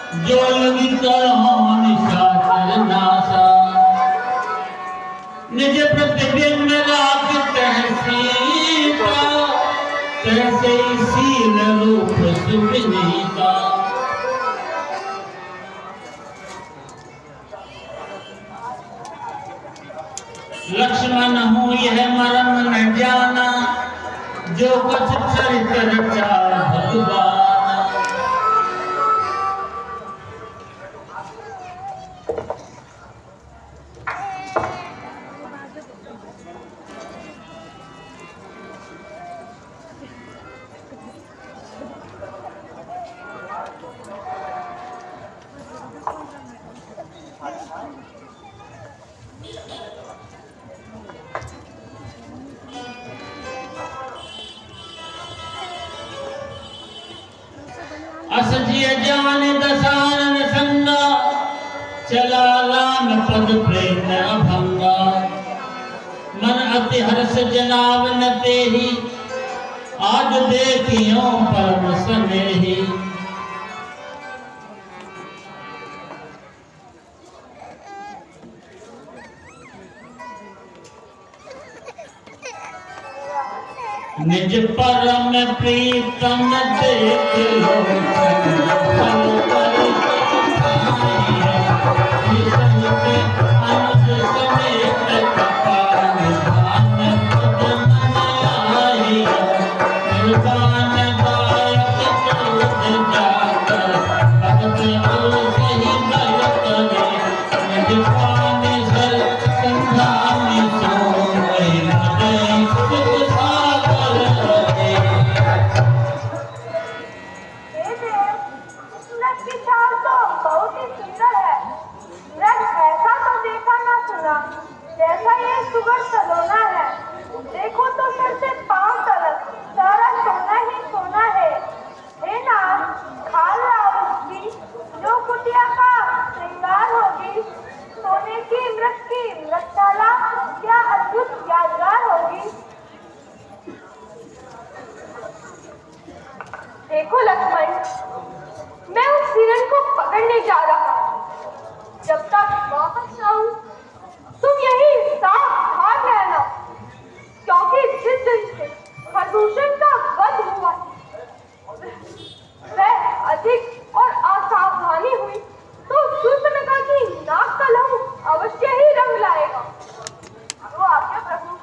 जो लगी करहो निशाचर नासा निज प्रतिबिंब राखते सीता तैसे शील रूप सुविनीता। लक्ष्मण हूँ यह मर्म न जाना जो कुछ चरित रचा भगवान। असजिय जान दसानन संगा चला राम पद प्रेम अभंगा। मन अति हर्ष जनाव न तेहि आज देखियो परम स्नेही। निज परम प्रीतम देख लो जैसा ये सुगर सलोना है, देखो तो सर से पांव तलक सारा सोना ही सोना है। हे नाथ, खाल लाओ उसकी जो कुटिया का श्रृंगार होगी। सोने की मृतशाला क्या अद्भुत यादगार होगी। देखो लक्ष्मण, मैं उस हिरण को पकड़ने जा रहा हूँ। जब तक वापस आऊं तुम यही साफ ठाक रहना, क्योंकि जिस दिन से प्रदूषण का वध हुआ वह अधिक और असावधानी हुई तो शूर्पणखा की नाक का लहू अवश्य ही रंग लाएगा। तो आज्ञा प्रभु।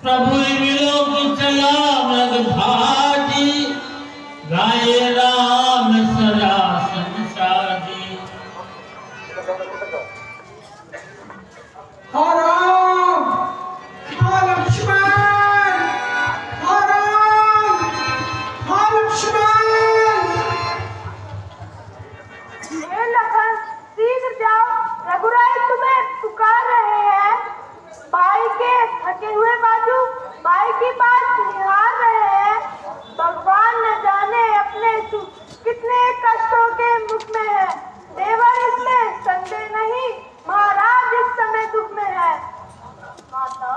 प्रभु विलोक चला मृग भाजी गाये राम सरासन साजी। हा राम, हा लक्ष्मण, हा राम, हा लक्ष्मण। हे लखन, शीघ्र जाओ, रघुराय तुम्हें पुकार रहे हैं। भाई के थके हुए बाजू भाई की बात निहार रहे हैं। भगवान न जाने अपने कितने कष्टों के मुख में है। देवर इसमें संदेह नहीं, महाराज इस समय दुख में है। माता,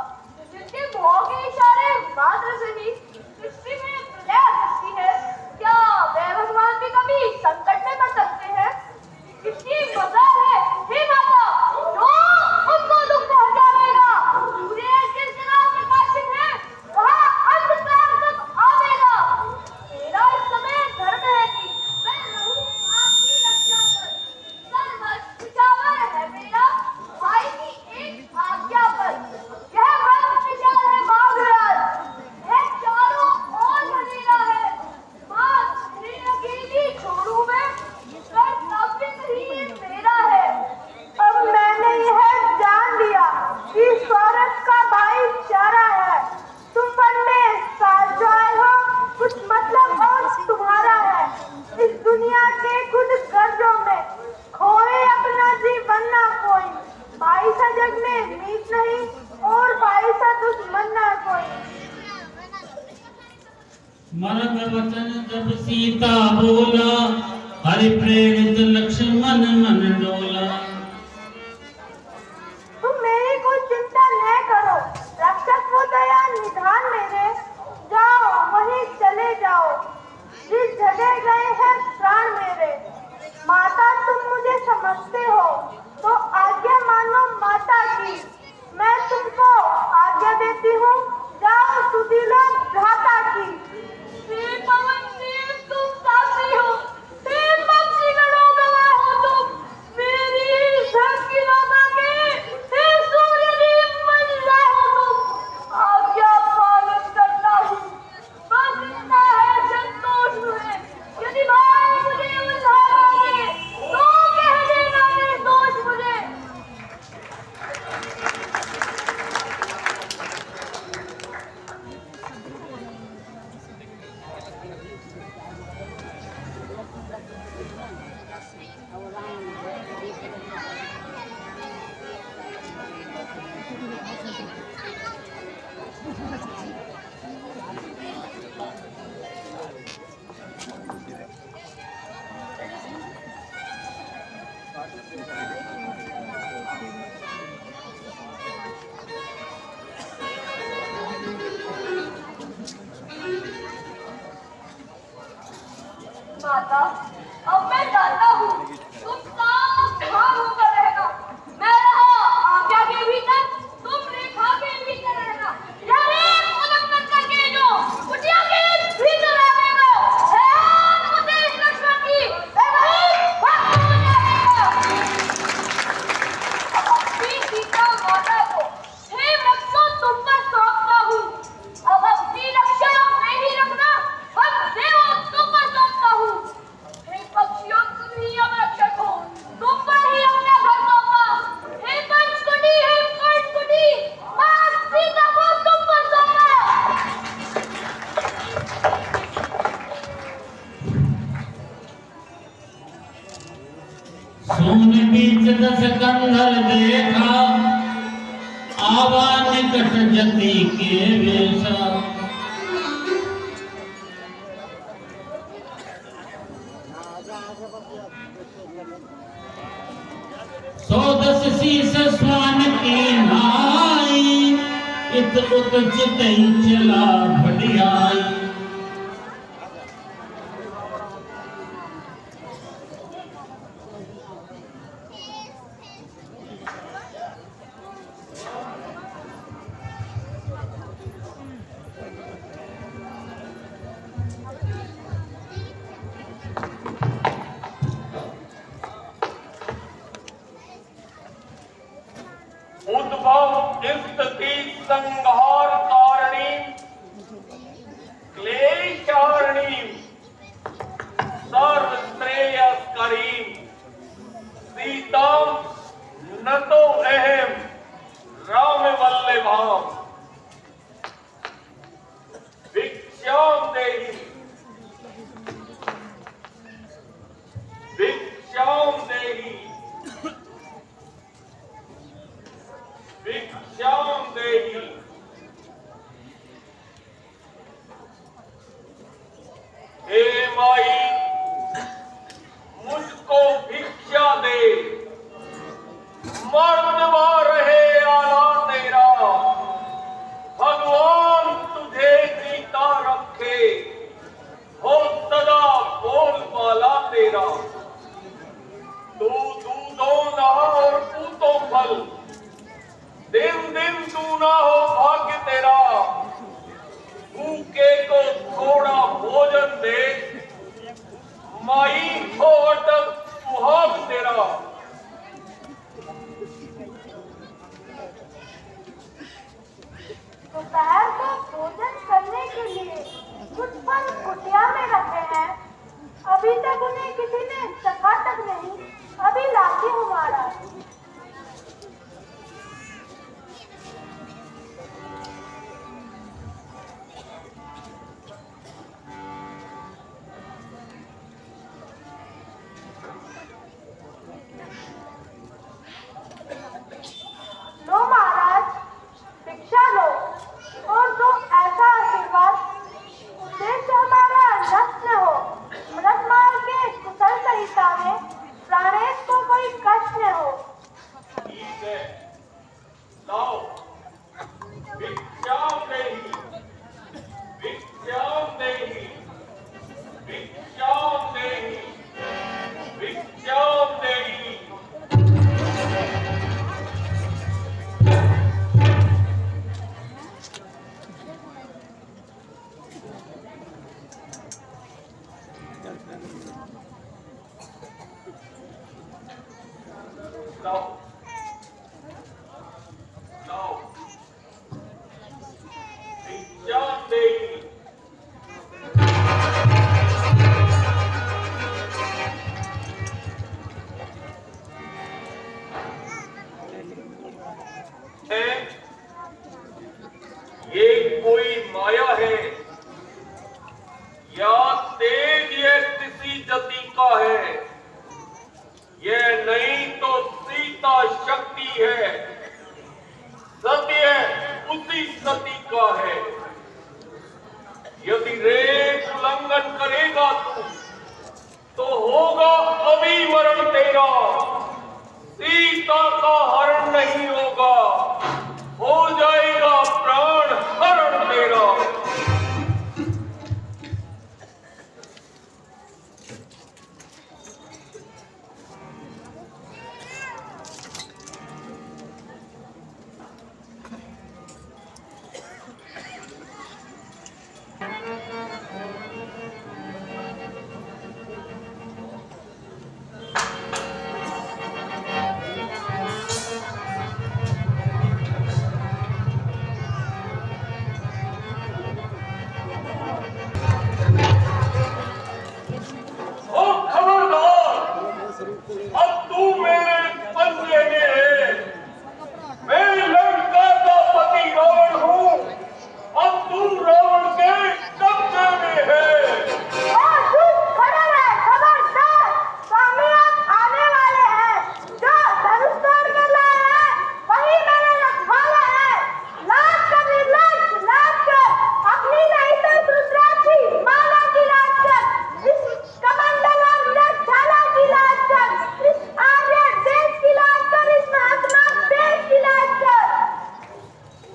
जिनके मुंह के इशारे मात्र से ही सृष्टि में प्रलय दृष्टि है, क्या वे भगवान भी कभी संकट में पड़ सकते हैं? कितनी मजा है हे माता, जो उनको दुख पहुंचाएगा। सूर्य जिस जगह प्रकाशित है वहाँ अंधकार कब आवेगा। मेरा इस समय धर्म है कि मैं रहूं आपकी रक्षा पर। सर्वस्व निछावर है मेरा भाई की एक आज्ञा पर। यह वक्त विशाल है बाबुराज, यह चारों ओर बनेगा है। मां अकेली छोड़ू मैं, कर्तव्य ही मेरा है। अब मैंने यह जान लिया कि स्वार्थ का भाईचारा है। तुम बनने साझाए हो, कुछ मतलब और तुम्हारा है। इस दुनिया के कुछ गर्जों में खोए अपना जीवन ना कोई। भाई सा जग में मीत नहीं और भाई सा दुश्मन ना कोई। मर्म वचन जब सीता बोला हरि प्रेरित लक्ष्मण मन डोला। तुम मेरी कोई चिंता न करो, रक्षक वो दया निधान मेरे। जा माता, अब मैं जानता हूँ तुम सावधान होकर रहना। मैं रहा आज्ञा के भीतर, तुम रेखा के भीतर रहना। यह रेख उल्लंघन करके जो कुटिया के भीतर आवेगा, ध्यान मुझे लक्ष्मण की, मैं वहीं भस्म हो जाएगा। अब अपनी सीता माता को हे वृक्षों तुम पर सौंपता हूँ। अब अपनी रक्षा मैं ही रखना, हम देवों तुम पर सौंपता हूँ। हे पक्षियों तुम ही अब रक्षक हो, तुम पर ही अपना घर सौंपा। हे पंचकुटी, मां सीता को तुम पर सौंपा। सोन बीच दस कंधर देखा, आवा निकट जति के वेशा। सौ दस शीस स्वान की नाई, इत उत चितई चला बढ़ियाई। उद्भव स्थिति संहार कारिणी क्लेशारिणी सर्व श्रेयस्करी सीता न तो अहम राम वल्लभाम भिक्षाम देहि भिक्षाम देहि भिक्षाम देहि। हे माई मुझको भिक्षा दे, मर्दवा रहे आला तेरा, भगवान तुझे जीता रखे, हो सदा बोलबाला तेरा। तू दूधो नहा और पूतो फल, दिन दिन तू ना हो भाग्य तेरा। भूखे को थोड़ा भोजन दे, माई को अटक सुहाग तेरा। दोपहर को भोजन करने के लिए कुछ फल कुटिया में रखे हैं, अभी तक उन्हें किसी ने चखा तक नहीं। अभी लाती हूँ महाराज। लो महाराज, भिक्षा लो और दो ऐसा आशीर्वाद, उद्देश्य हमारा नष्ट न हो, मृतमाल के कुशल संहिता में प्राणेश को कोई कष्ट न हो। ठीक है, लाओ भिक्षाम देहि भिक्षाम देहि भिक्षाम देहि भिक्षाम देहि। लाओ लाओ भिक्षाम देहि। ये कोई माया है या तेज ये किसी जति का है? ये नहीं तो सीता शक्ति है, सत्य उसी सती का है। यदि रेख उल्लंघन करेगा तू तो होगा अभी मरण तेरा। सीता का हरण नहीं होगा, हो जाएगा प्राण हरण तेरा। तुम रावण के कब्जे में है। और दुष्ट खड़े रहे, खबरदार, स्वामी आप आने वाले हैं। जो धनुष तोड़ के लाए हैं, वही मेरे रखवाले हैं। लाज कर निर्लज, लाज कर, अपनी नहीं तो रुद्राक्षी माला की लाज कर, इस कमंडल और मृगशाला की लाज कर, इस आर्य देश की लाज कर, इस महात्मा देश की लाज कर।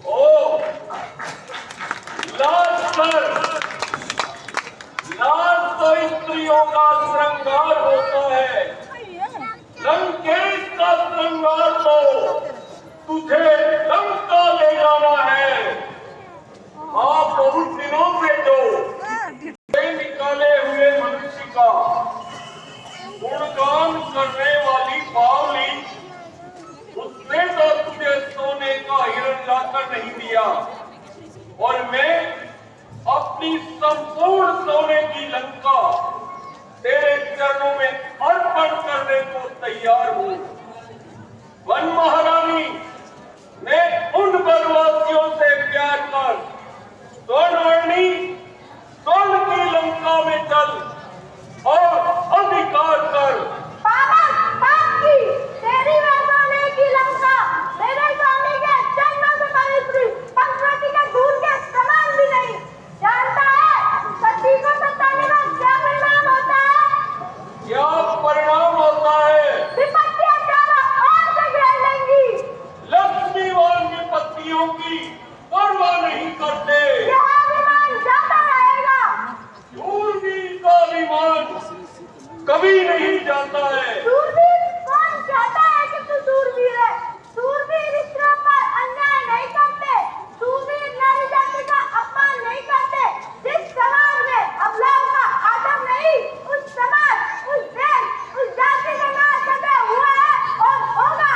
ओ लाज कर। लाज तो स्त्रियों का श्रृंगार होता है। लंकेश का श्रृंगार तो तुझे लंका ले जाना है। आप बहुत दिनों से जो निकाले हुए मनुष्य का गुणगान करने वाली बावली, उसने तो तुझे सोने का हिरण लाकर नहीं दिया, और मैं अपनी संपूर्ण सोने की लंका तेरे चरणों में अर्पण करने को तैयार हूं। वन महारानी, मैं उन वनवासियों से प्यार कर स्वर्णवर्णी स्वर्ण की लंका में चल और अधिकार कर। पागल, पापी, तेरी वह सोने की लंका मेरे स्वामी के जन्म से पवित्र पंचवटी के दूध के समान भी नहीं। जानता है सती को सताने का क्या परिणाम होता है? क्या परिणाम होता है? विपत्तियां चारों ओर से घेर लेंगी। लक्ष्मीवान विपत्तियों की परवाह नहीं करते। यह अभिमान जाता रहेगा। शूरवीर का अभिमान कभी नहीं जाता है। सूरवीर कौन कहता है कि तू सूरवीर है? सूरवीर स्त्रियों पर अन्याय नहीं करते। सूरवीर नारी जाति का अपमान नहीं करते। जिस समाज में अबलाओं का आदम नहीं, उस समाज, उस देश, उस जाति का नाश सदा हुआ है और होगा।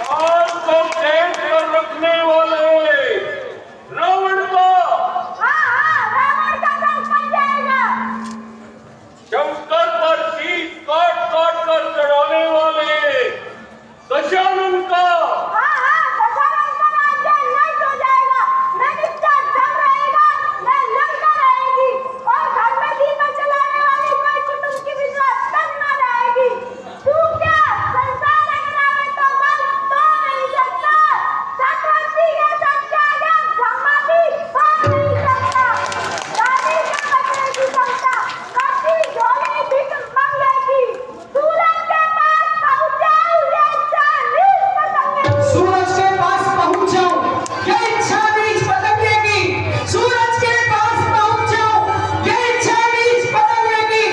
काल को कैद कर रखने वाले रावण का, हाँ, रावण का दम कट जाएगा। शंकर पर शीश काट काट कर चढ़ाने वाले दशानन का, हाँ, दशहरा का राज्य नष्ट हो जाएगा। न निष्ठा धन रहेगा, न लंका रहेगी, और घर में दीपक जलाने वाली कोई कुटुंब की विधवा तक न रहेगी। तू क्या संसार अगनावे तो मन तो नहीं सकता। चक्रवर्ती के सच्चा ज्ञान ब्रह्मा भी हो नहीं सकता। रानी का बचने की क्षमता कभी झोले भिख मांगेगी। सूरज के पास पहुंचाओ ये चालीस पतंगे। सूरज के पास पहुंच जाओ, ये इच्छा बीज पतंगे की। सूरज के पास पहुंच जाओ, ये इच्छा बीज पतंगे की।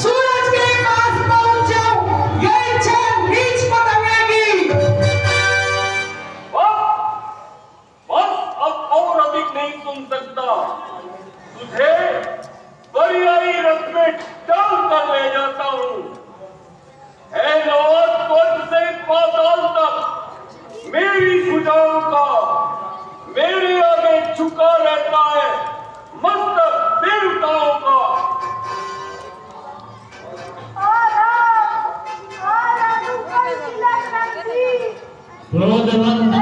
सूरज के पास पहुंच जाओ, ये इच्छा बीज पतंगे की। बस अब और अधिक नहीं सुन सकता। तुझे पर्यायी रथ में डाल कर ले जाता हूं। है लोग स्वर्ग से पाताल तक मेरी भुजाओं का मेरे आगे झुका रहता है मस्तक देवताओं का। और अनुपम तिलक रंगी। क्रोधवंत